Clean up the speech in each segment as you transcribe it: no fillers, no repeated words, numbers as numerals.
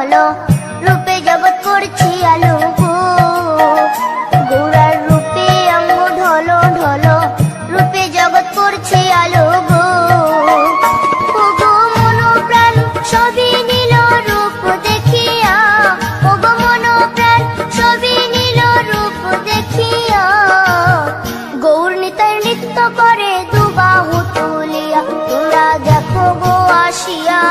ঢলো রূপে জগৎ করছি আলো গো। গৌরার রূপে অঙ্গ ঢলো ঢলো রূপে জগৎ করছি আলো গো। ও গো মন প্রাণ সবই নীল রূপ দেখিয়া, ও গো মন প্রাণ সবই নীল রূপ দেখিয়া। গৌর নিতাই নৃত্য করে দুবাহু তুলিয়া, তোমরা দেখো গো আসিয়া।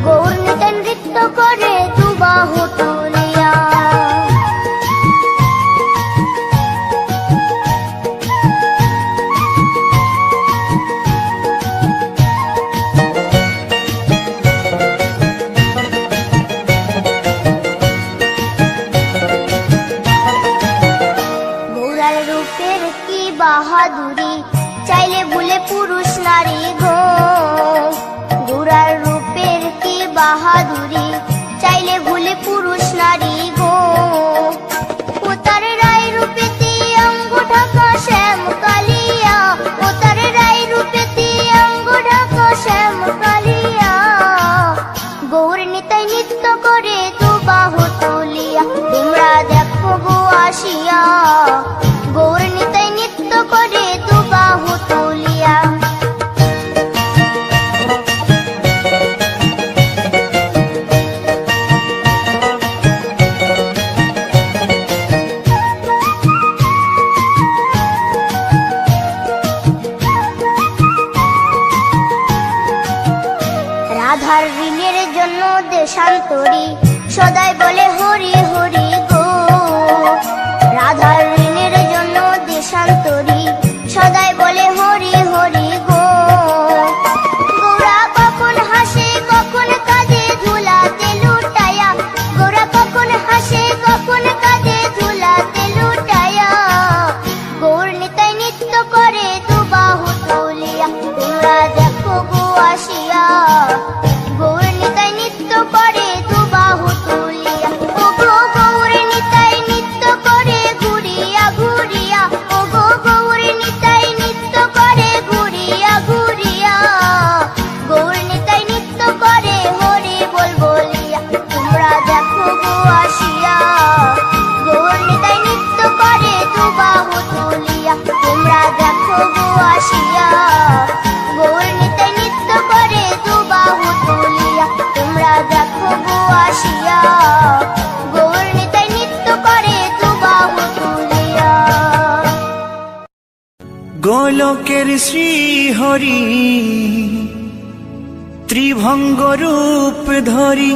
গৌর নিতাই নৃত্য করে দুবাহু তুলিয়া। গৌরার রূপের কি বাহাদুরি, চাইলে ভুলে পুরুষ নারী গো। গৌরার রূপের কি বাহাদুরি, চাইলে ভুলে পুরুষ নারী গো। ও তার রায় রূপেতে অঙ্গ ঢাকা শ্যাম কালিয়া, ও তার রায় রূপেতে অঙ্গ ঢাকা শ্যাম কালিয়া। গৌর নিতাই নৃত্য করে দুবাহু তুলিয়া, তোমরা দেখো গো আসিয়া। গৌর নিতাই নৃত্য করে দুবাহু তুলিয়া। রাধার ঋণের জন্য দেশান্তরী সদাই বলে হরি হরি গো। রাধার ঋণের জন্য দেশান্তরী সদাই বলে হরি হরি গো। গৌরা কখন হাসে কখন কাঁদে ধুলাতে লুটায়া, গৌরা কখন হাসে কখন কাঁদে ধুলাতে লুটায়া। গৌর নিতাই নৃত্য করে দুবাহু তুলিয়া, তোমরা দেখো গো আসিয়া। গৌর নিতাই নৃত্য করে দুবাহু তুলিয়া। ও গো গৌর নিতাই নৃত্য করে ঘুরিয়া ঘুরিয়া, ও গো গৌর নিতাই নৃত্য করে ঘুরিয়া ঘুরিয়া। গৌর নিতাই নৃত্য করে হরি বল বলিয়া, তোমরা দেখো গো আসিয়া। গৌর নিতাই নৃত্য করে দুবাহু তুলিয়া, তোমরা দেখো গো আসিয়া। গৌর নিতাই নৃত্য করে দুবাহু তুলিয়া, তোমরা দেখো গো আসিয়া। গৌর নিতাই নৃত্য করে দুবাহু তুলিয়া। গোলকের শ্রী হরি ত্রিভঙ্গ রূপ ধরি,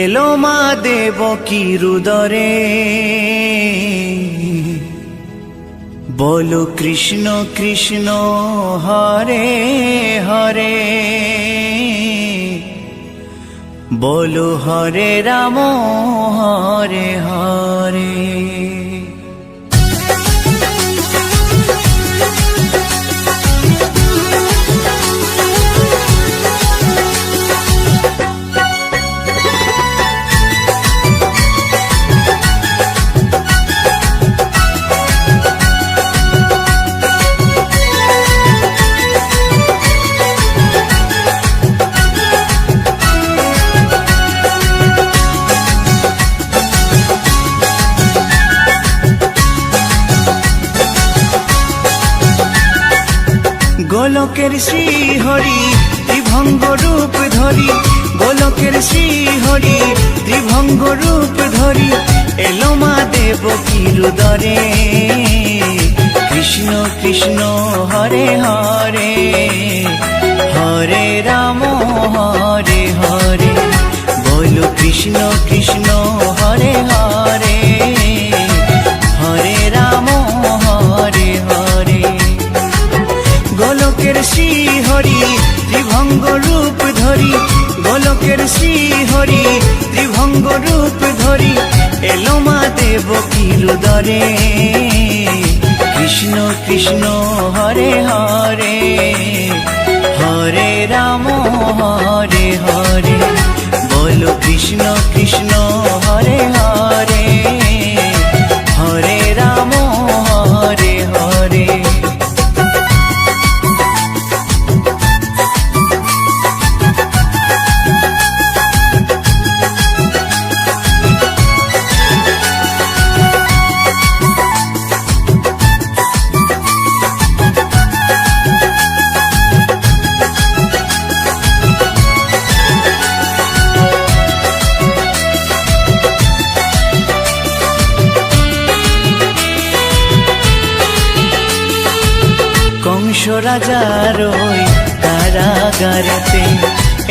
এলো মা দেবকী রুদরে। বলো কৃষ্ণ কৃষ্ণ হরে হরে, বলো হরে রাম হরে হরে। গোলকের শ্রী হরি ত্রিভঙ্গ রূপ ধরি, গোলকের শ্রী হরি ত্রিভঙ্গ রূপ ধরি, এলো মা দেবকী রুদরে। কৃষ্ণ কৃষ্ণ হরে হরে, হরে রাম হরে হরে। বলো কৃষ্ণ কৃষ্ণ হরে হরে, হরে রাম হরে হরে। গোলকের শ্রী হরি ত্রিভঙ্গ রূপ ধরি, গোলকের শ্রী হরি ত্রিভঙ্গ রূপ ধরি, এলো মা দেবকী রুদরে। কৃষ্ণ কৃষ্ণ হরে হরে, হরে রাম হরে হরে। বলো কৃষ্ণ কৃষ্ণ হরে হরে, হরে রাম হরে হরে। কংস রাজার ওই কারাগারেতে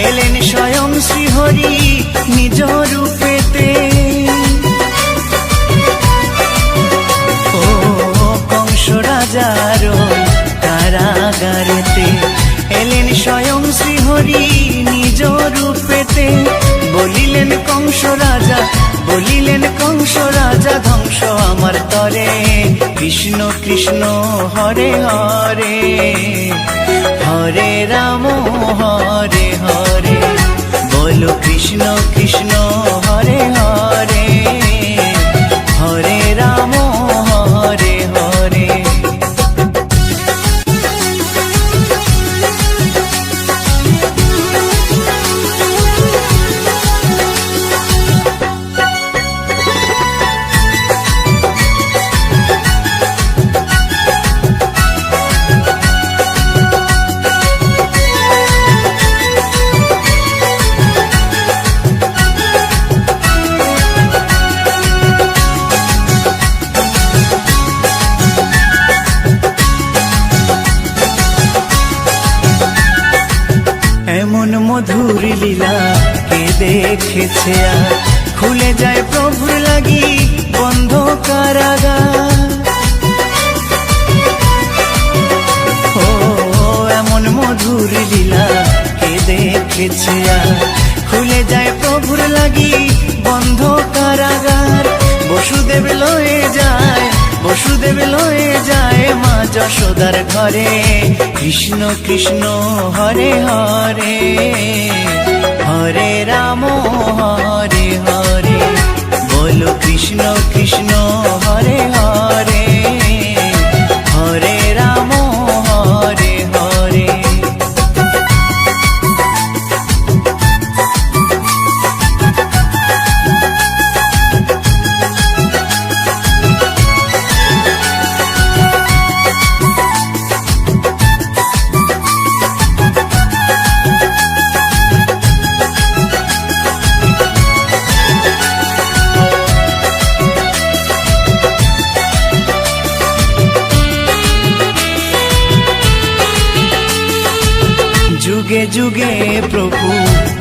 এলেন স্বয়ং শ্রীহরি নিজ রূপেতে। ও কংস রাজার ওই কারাগারেতে এলেন স্বয়ং শ্রীহরি নিজ রূপেতে। বলিলেন কংস রাজা, বলিলেন কংস রাজা, ধ্বংস আমার তরে। কৃষ্ণ কৃষ্ণ হরে হরে, হরে রাম হরে হরে। বলো কৃষ্ণ কৃষ্ণ হরে হরে, হরে রাম হরে হরে। এমন মধুর লীলা কে দেখেছে আর, খুলে যায় প্রভুর লাগি বন্ধ কারাগার। ও এমন মধুর লীলা কে দেখেছে আর, খুলে যায় প্রভুর লাগি বন্ধ কারাগার। বসুদেব লয়ে যায়, বসুদেব লয়ে যায় মা যশোদার ঘরে। কৃষ্ণ কৃষ্ণ হরে হরে, হরে রাম হরে হরে। বলো কৃষ্ণ কৃষ্ণ হরে হরে, হরে রাম হরে হরে। যুগে যুগে প্রভু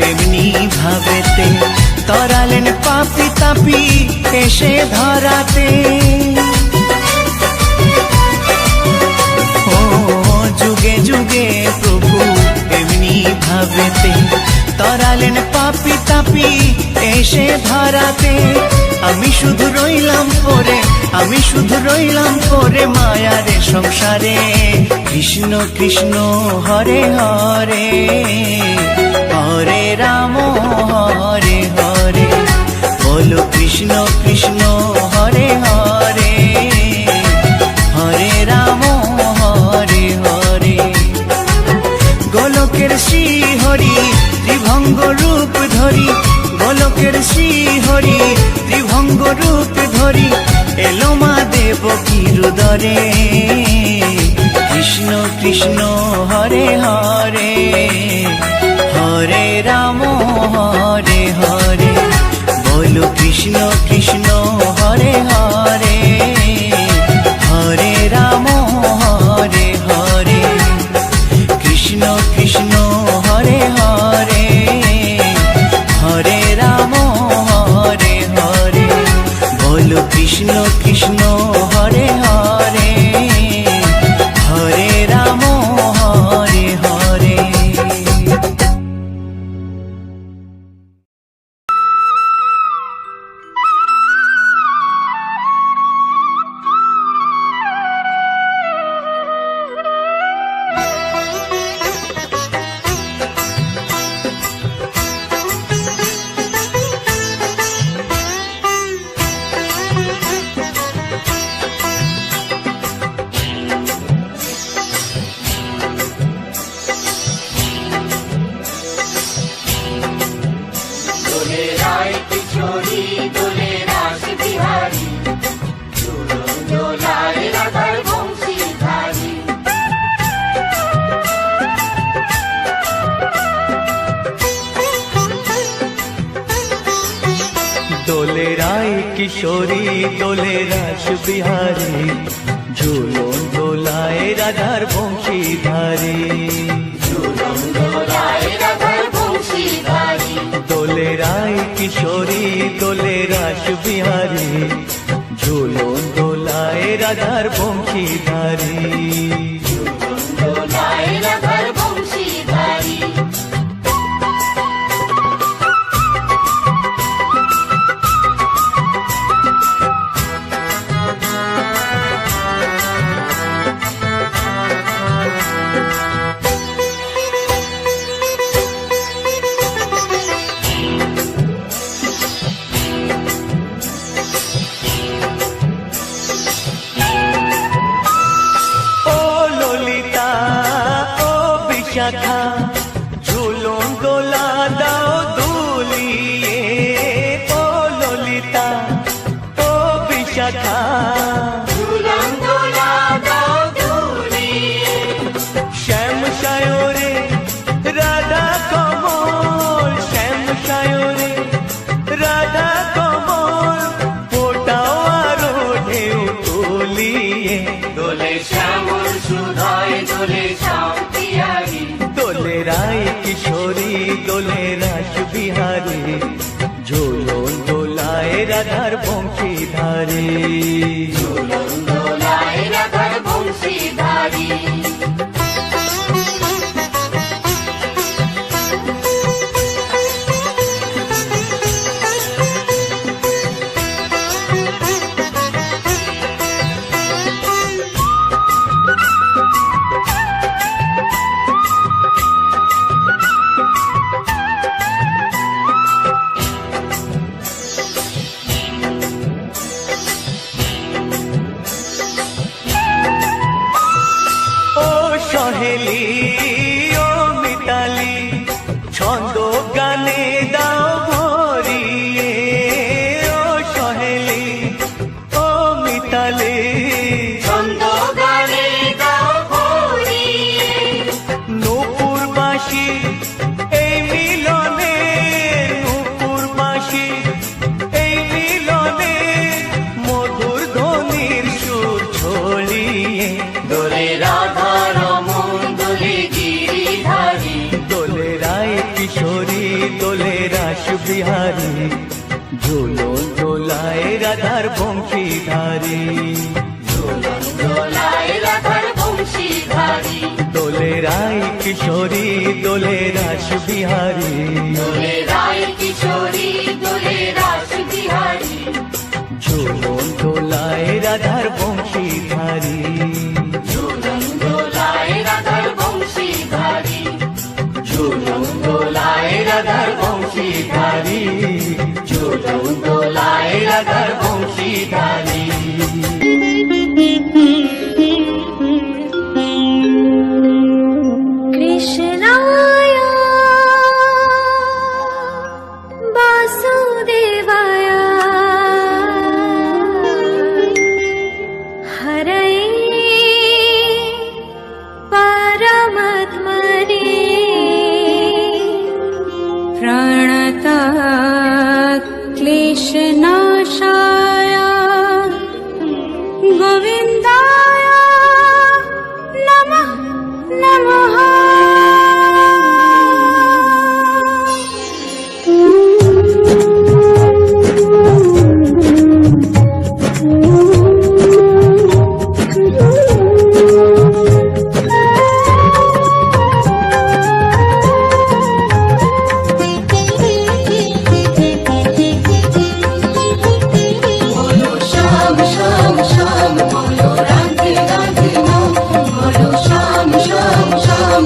এমনি ভাবেতে তরালেন পাপি তাপি এসে ধরাতে। ও যুগে যুগে প্রভু এমনি ভাবেতে তরালেন পাপি তাপি এসে ধরাতে। আমি শুধু রইলাম পরে, আমি শুধু রইলাম পরে মায়ারে সংসারে। কৃষ্ণ কৃষ্ণ হরে হরে, হরে রাম হরে হরে। বলো কৃষ্ণ কৃষ্ণ হরে হরে, হরে রাম হরে হরে। গোলকের শ্রী হরি ত্রিভঙ্গ রূপ ধরি, গোলকের শ্রী হরি ত্রিভঙ্গ রূপ ধরি এলো মা দেবকীর উদরে। কৃষ্ণ কৃষ্ণ হরে হরে, হরে রাম হরে হরে। বলো কৃষ্ণ কৃষ্ণ হরে হরে, হরে রাম হরে হরে। কৃষ্ণ কৃষ্ণ হরে হরে, হরে রাম হরে হরে। বলো কৃষ্ণ কৃষ্ণ হরে হরে, হরে রাম হরে হরে। দোলে রায় কিশোরী দোলে রাস বিহারী ঝুলন দোলা দোলায় রাধার বংশীধারী, ঝুলন দোলায় রাধার বংশীধারী, দোলে রায় কিশোরী দোলে রাস বিহারী, ঝুলন দোলায় রাধার বংশীধারী। ঝুলন দোলায় রাধার বংশীধারী। শাখা ঝুলন দোলা দাও দুলিয়ে, ও ললিতা ও বিশাখা, ঝুলন দোলা দাও দুলিয়ে, শ্যাম সায়রে রাধা কমল, শ্যাম সায়রে রাধা কমল, ফোটাও আরো ঢেউ তুলিয়ে, দোলে শ্যামল সুধায় দোলে শান্তিয়ারি, দোলে রায় কিশোরী দোলে রাস বিহারী, ঝুলন দোলায় রাধার বংশীধারী, ঝুলন দোলায় রাধার বংশীধারী। সহেলি ও মিতালি ছন্দ গানে দাও ভরিয়ে, ও সহেলি ও মিতালি ছন্দ গানে দাও ভরিয়ে, নূপুর বাঁশি এই মিলনে, নূপুর বাঁশি এই মিলনে, মধুর ধ্বনির সুর ছড়িয়ে, দোলে রাধা রমন দোলে গিরিধারী, দোলে রায় কিশোরী দোলে রাস বিহারী, ঝুলন দোলায় রাধার বংশীধারী, ঝুলন দোলায় রাধার বংশীধারী, দোলে রায় কিশোরী দোলে রাস বিহারী, দোলে রায় কিশোরী দোলে রাস বিহারী, ঝুলন দোলায় রাধার বংশীধারী, ঝুলন দোলায় রাধার বংশীধারী, ঝুলন দোলায় রাধার বংশীধারী, ঝুলন দোলায় রাধার বংশীধারী। কৃষ্ণায় বাসুদেবায় হরয়ে পরমাত্মনে প্রণতা ক্লেশনাশায় গোবিন্দায় নমঃ নমঃ। বলো শ্যাম শ্যাম শ্যাম, বলো রাধে রাধে নাম, বলো শ্যাম শ্যাম শ্যাম,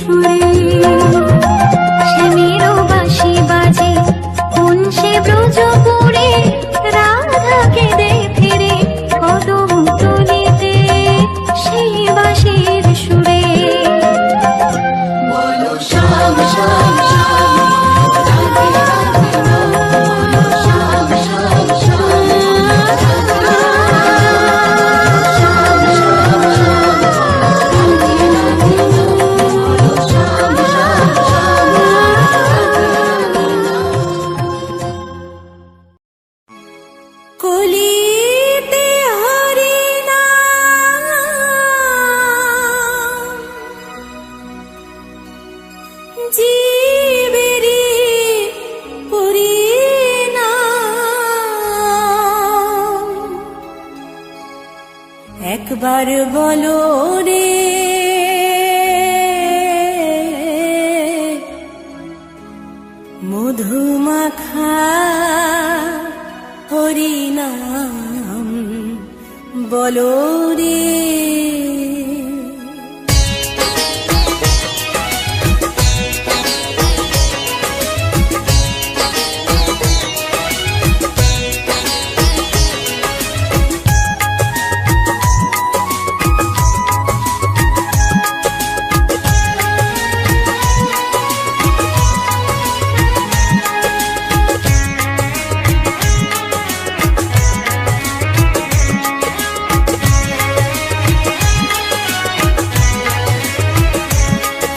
সুরে শ্যামেরও বাঁশি বাজে কোন সে ব্রজপুরে রাধাকে দে ফিরে কদম তলিতে সেই বাঁশির সুরে বলো শ্যাম শ্যাম শ্যাম রাধে রাধে বলো শ্যাম শ্যাম শ্যাম রাধে রাধে শ্যাম শ্যাম শ্যাম রাধে রাধে বলো শ্যাম শ্যাম শ্যাম কলিতে হরি নাম জীবেরি পরিণাম একবার বলো রে মধুমাখা হরিনাম বলো রে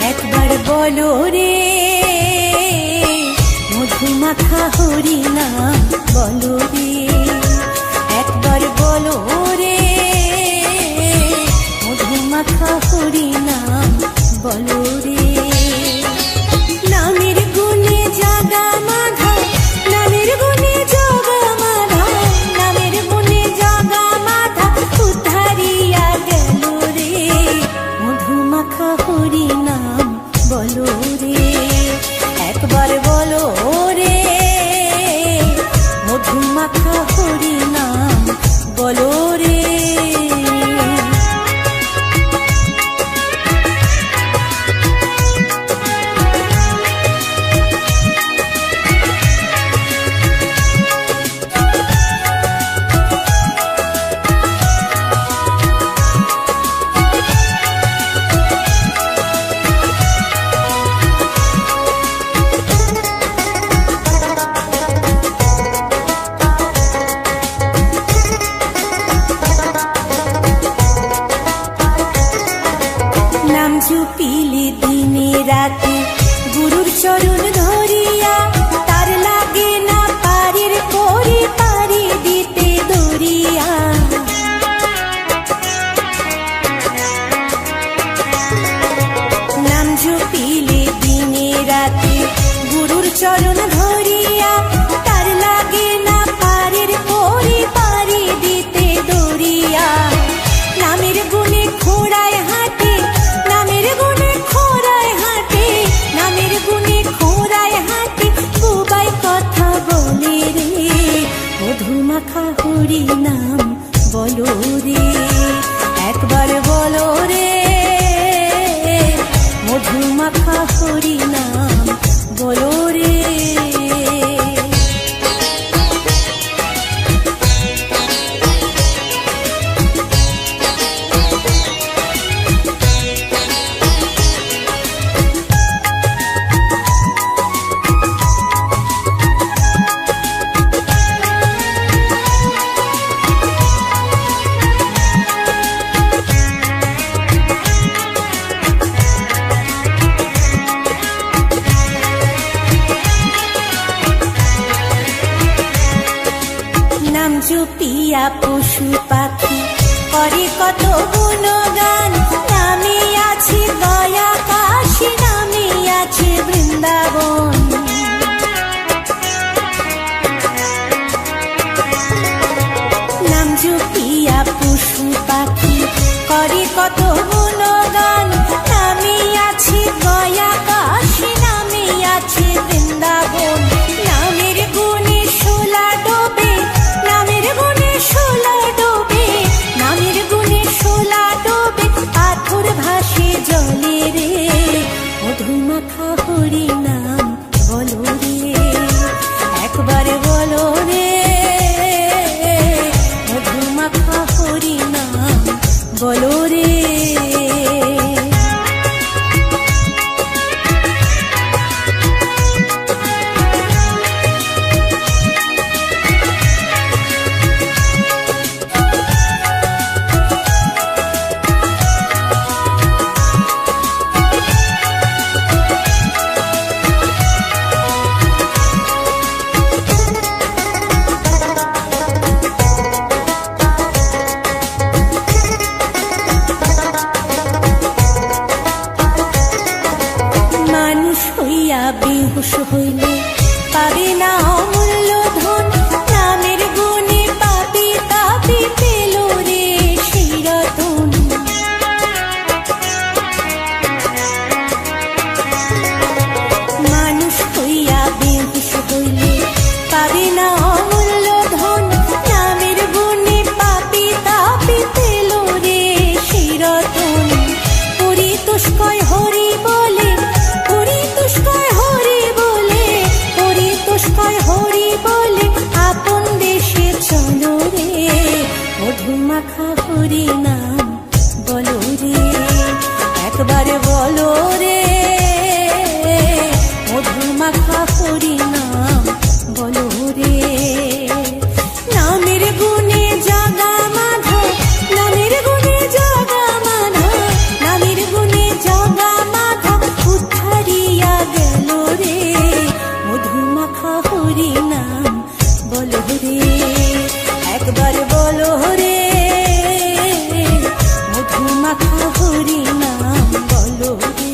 একবার বলো রে মধুমাখা হরিনাম বলো রে একবার বলো রে মধুমাখা হরিনাম বলো রে নামের গুণে জাগা মাধা নামের গুণে জগা মাধা নামের গুণে জগা মাধা উদ্ধারিয়া গেল রে মধুমাখা হরিনাম বলো রে একবার বলো রে মধুমাখা হরিনাম বলো রে নাম জপিলে দিনে রাতে গুরুর চরণ ধরিয়া তার লাগে না পারির পরে পারি দিতে দরিয়া নাম জপিলে দিনে রাতে গুরুর চরণ ধরিয়া তার লাগে না পারির পরে পারি দিতে দরিয়া নামের গুণে খোড়ায় হাঁটে নামের গুণে খোড়ায় হাঁটে নামের গুণে খোড়ায় হাঁটে বুবাই কথা বলে রে মধুমাখা হরিনাম বলো রে একবার বলো রে মধুমাখা হরিনাম বলো রে নাম জপিয়া পশু পাখি করে কত গুণগান নামে আছে গয়া কাশী নামে আছে বৃন্দাবন নাম জপিয়া পশু পাখি করে কত গুণগান নামে আছে গয়া কাশী নামে আছে বৃন্দাবন নামের গুণে শোলা ডোবে নামের গুণে শোলা ডোবে নামের গুণে শোলা ডোবে পাথর ভাস বেহুশ হইলে পাবি না অমূল্য ধন, নামের গুণে পাপি তাপি পেল রে সেই রতন। মানুষ হইয়া বেহুশ হইলে পাবি না অমূল্য ধন, নামের গুণে পাপি তাপি পেল রে সেই রতন। পরিতোষকয় হরি বলে, পরিতোষকয় হরি বলে, পরিতোষকয় হরি বলে আপন দেশে চলো রে। মধুমাখা হরি নাম বলো রে, একবারে বলো রে। মধুমাখা হরি নাম বলো রে। নামের গুণে জাগা মাধব, নামের গুণে জাগা মাধব, নামের গুণে জাগা মাধব উদ্ধারিয়া গেল রে। মধুমাখা হরি নাম বলো রে, একবার বলো রে। মধুমাখা হরি নাম বলো রে,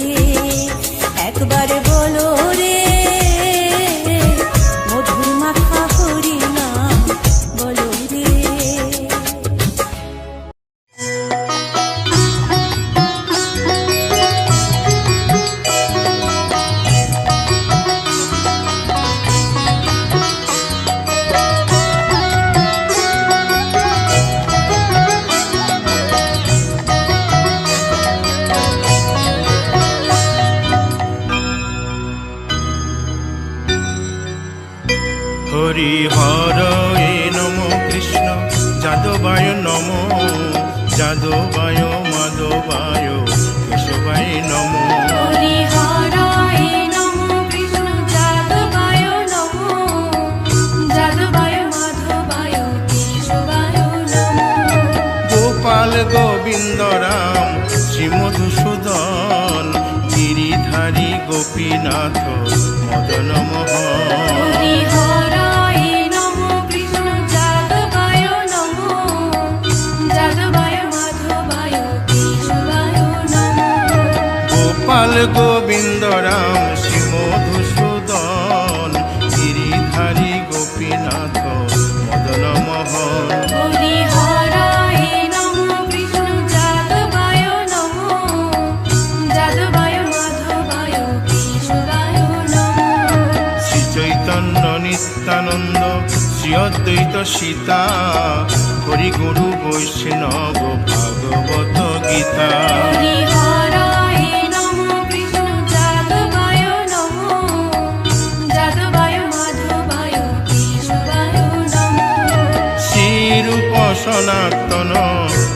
একবার বলো রে। মধুমাখা হরি নাম বলো রে। হরি হর এ নম কৃষ্ণ যাদবায় নম, যাদবায় মাধবায় কেশবায় নম। হরি হরায় নমো কৃষ্ণ যাদবায় নমো, যাদবায় মাধবায় কেশবায় নমো। গোপাল গোবিন্দ রাম শ্রী মধুসূদন, গিরিধারী গোপীনাথ মদন মোহন। হরি হরায় নমো কৃষ্ণ যাদবায় নমো, যাদবায় মাধবায় কেশবায় নমো। গোপাল গোবিন্দ রাম শ্রী মধুসূদন, গিরিধারী গোপীনাথ মদন মোহন। হরি হরায় নমো কৃষ্ণ যাদবায় নমো, যাদবায় মাধবায় কেশবায় নমো। শ্রী চৈতন্য নিত্যানন্দ শ্রী অদ্বৈত সীতা, হরি গুরু বৈষ্ণব ভাগবত গীতা। হরি হরায় নমো কৃষ্ণ যাদবায় নমো, যাদবায় মাধবায় কেশবায় নমো। শ্রীরূপ সনাতন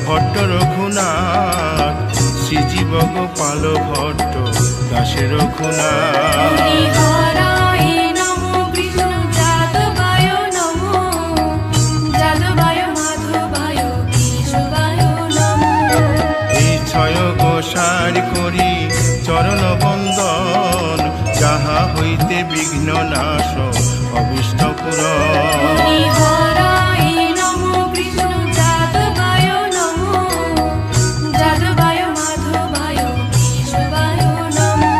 ভট্ট রঘুনাথ, শ্রীজীব গোপাল ভট্ট দাসে রঘুনাথ। হরি হরায় নমো কৃষ্ণ যাদবায় নমো, যাদবায় মাধবায় কেশবায় নমো। এই ছয় গোসার করি চরণ বন্দন, যাহা হইতে বিঘ্ন নাশ অভিষ্ট পুরন। হরি হরায় নমো কৃষ্ণ যাদবায় নমো, যাদবায় মাধবায় কেশবায় নমো।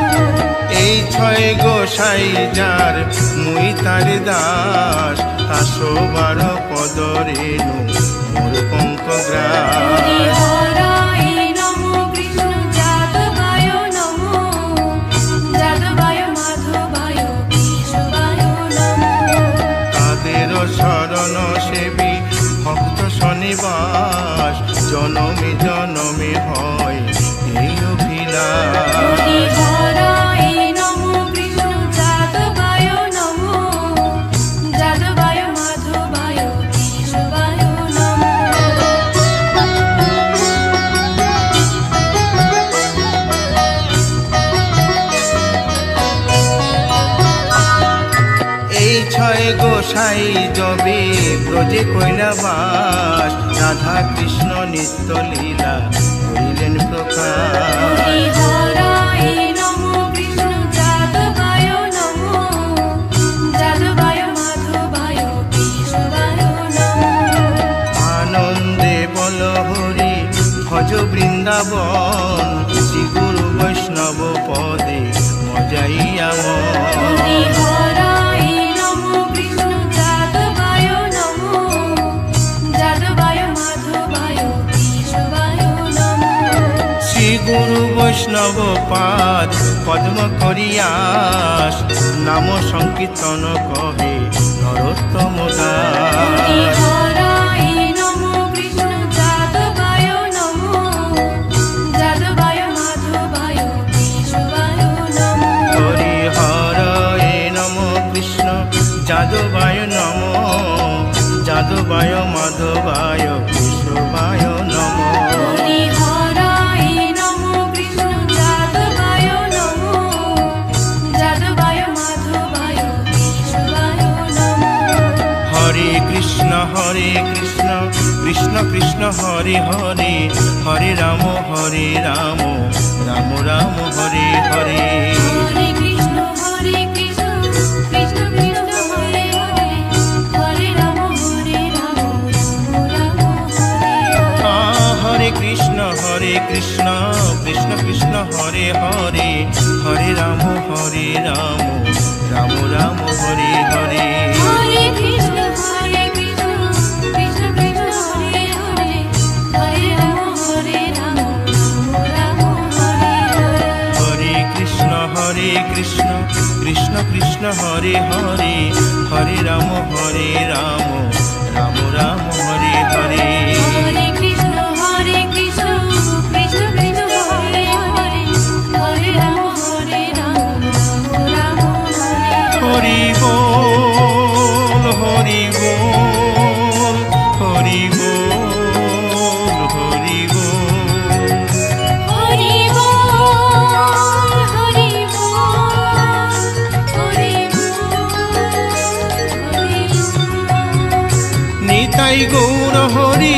এই ছয় গোসাই যার মুই তার দাস, তাসো বার পদ রেণু মোর পঙ্ক হরি গ্রাস। হরায় নমো কৃষ্ণ যাদবায় নমো, যাদবায় মাধবায় কেশবায় নমো। তাদের শরণ সেবী ভক্ত শনিবাস, জনমে জনমে হয় এই অভিলাষ। হরি হরায় নমো কৃষ্ণ যাদবায় নমো, যাদবায় মাধবায় কেশবায় নমো। এই ছয় গোসাই যবে ব্রজে কৈলাবাস, রাধা কৃষ্ণ নিত্য লীলা করিলেন প্রকাশ। হরি হরায় নমো কৃষ্ণ যাদবায় নমো, যাদবায় মাধবায় কেশবায় নমো। আনন্দে বল হরি ভজ বৃন্দাবন, শ্রী গুরু বৈষ্ণব পদে মজাইয়া মন। বৈষ্ণব পাদ পদ্ম করিয়াস নাম সংকীর্তন কহে নরোত্তম দাস হরায় নমো কৃষ্ণ যাদবায় নমো যাদবায় মাধবায় কেশবায় নমো হরি হরয়ে নম কৃষ্ণ যাদবায় নম যাদবায় মাধবায় কেশবায় নম হরি হরায় নমো কৃষ্ণ যাদবায় নমো যাদবায় মাধবায় কেশবায় নমো হরে কৃষ্ণ কৃষ্ণ কৃষ্ণ হরে হরে হরে রাম রাম রাম হরে হরে হরে কৃষ্ণ কৃষ্ণ কৃষ্ণ হরে হরে হরে রাম রাম রাম হরে হরে হরে কৃষ্ণ কৃষ্ণ কৃষ্ণ হরে হরে হরে রাম রাম রাম হরে হরে হরে কৃষ্ণ কৃষ্ণ কৃষ্ণ কৃষ্ণ হরে হরে হরে রাম রাম রাম হরে হরে হরে কৃষ্ণ কৃষ্ণ কৃষ্ণ হরে হরে হরে রাম রাম রাম হরে হরে হরে কৃষ্ণ কৃষ্ণ কৃষ্ণ কৃষ্ণ হরে হরে হরে রাম রাম হরে হরি বল হরি বল হরি বল হরি বল হরি বল হরি বল হরি বল হরি বল নিতাই গৌর হরি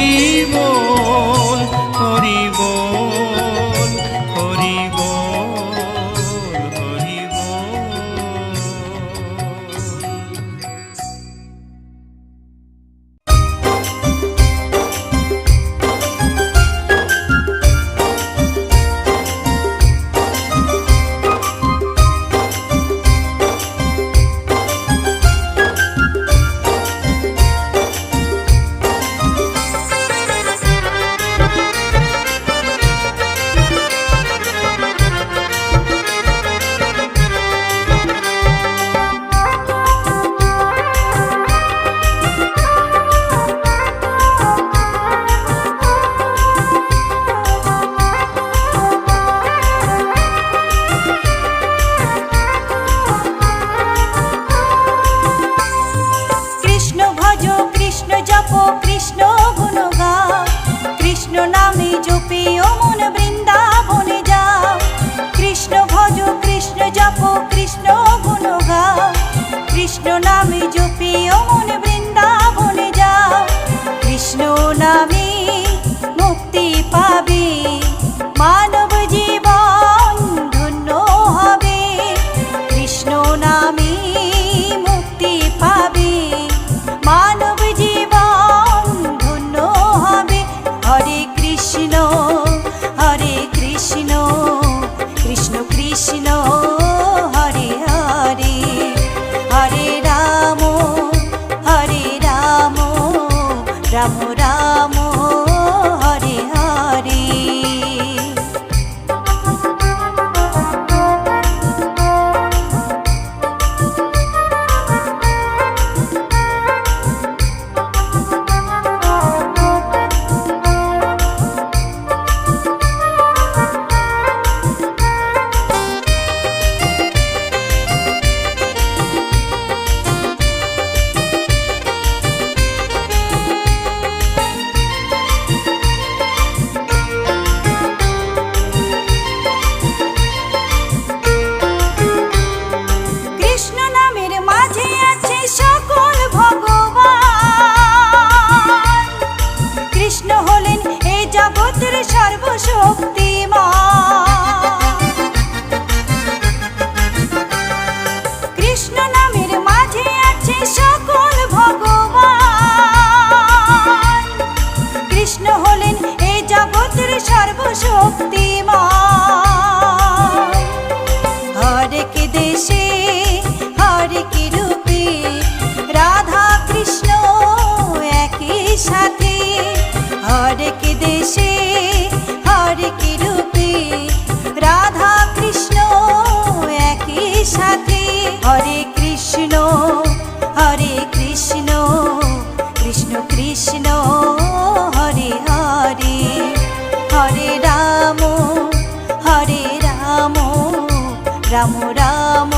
রাম রাম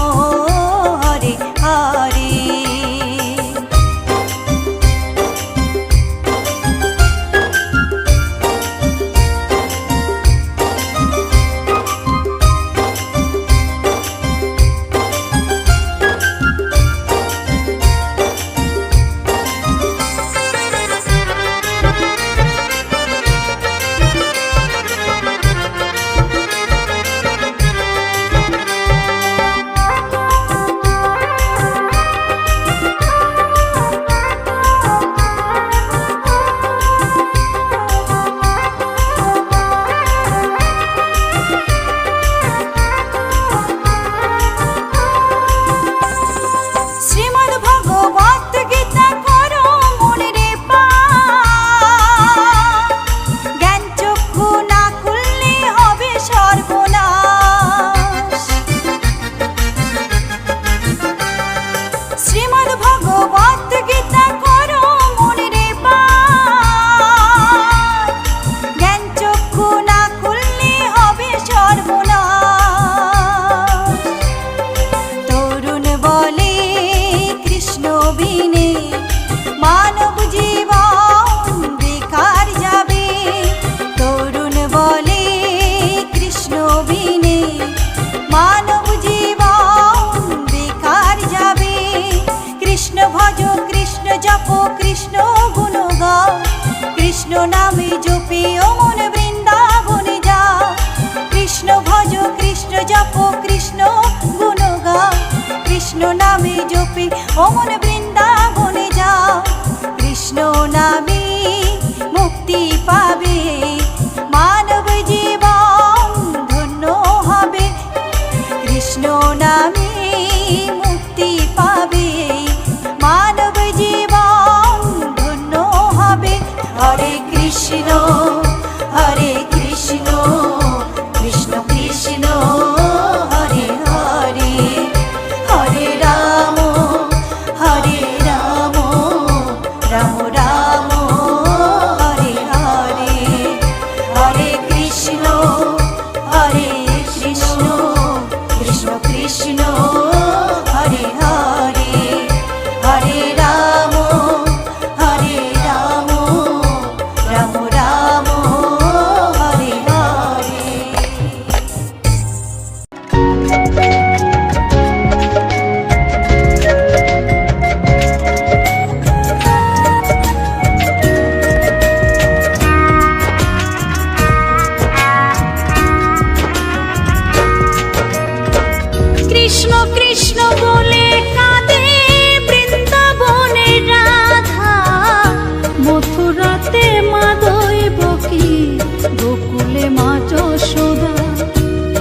হরে হরে। নামে জপে ও মন বৃন্দাবনে যাও, কৃষ্ণ ভজ কৃষ্ণ জপ কৃষ্ণ গুণ গাও, কৃষ্ণ নামে জপে ও মন বৃন্দাবনে যাও, কৃষ্ণ নামে মুক্তি পাবে মানব জীবন ধন্য হবে, কৃষ্ণ নামে মুক্তি পাবে মানব জীবন ধন্য হবে। হরে কৃষ্ণ কৃষ্ণ কৃষ্ণ হরে হরে, হরে রাম রাম রাম হরে হরে, হরে কৃষ্ণ কৃষ্ণ কৃষ্ণ হরে হরে, হরে রাম রাম রাম হরে হরে। কৃষ্ণ কৃষ্ণ বলে কাঁদে বৃন্দাবনের রাধা, মথুরাতে মা দৈবকী গোকুলে মা যশোদা,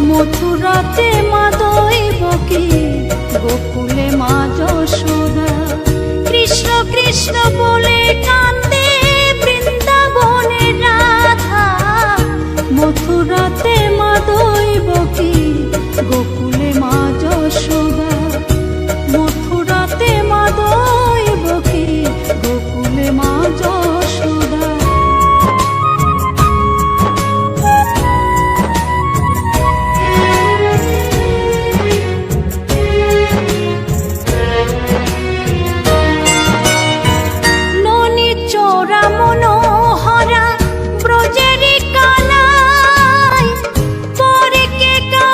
মথুরাতে মা দৈবকী গোকুলে মা যশোদা। কৃষ্ণ কৃষ্ণ বলে কাঁদে বৃন্দাবনের রাধা, মথুরাতে মা দৈবকী গোকুলে মা যশোদা, মথুরাতে মা দৈবকী গোকুলে মা যশোদা। ননি চোরা মনোহরা ব্রজেরি কানাই, পরে কে কা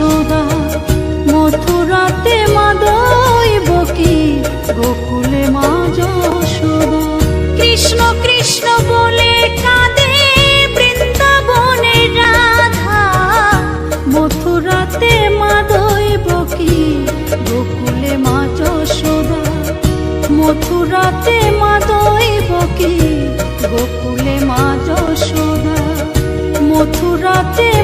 যশোদা মথুরাতে মা দইব কি গোকুলে মা যশোদা কৃষ্ণ কৃষ্ণ বলে কাঁদে বৃন্দাবনে রাধা মথুরাতে মা দইব কি গোকুলে মা যশোদা মথুরাতে মা দইব কি গোকুলে মা যশোদা মথুরাতে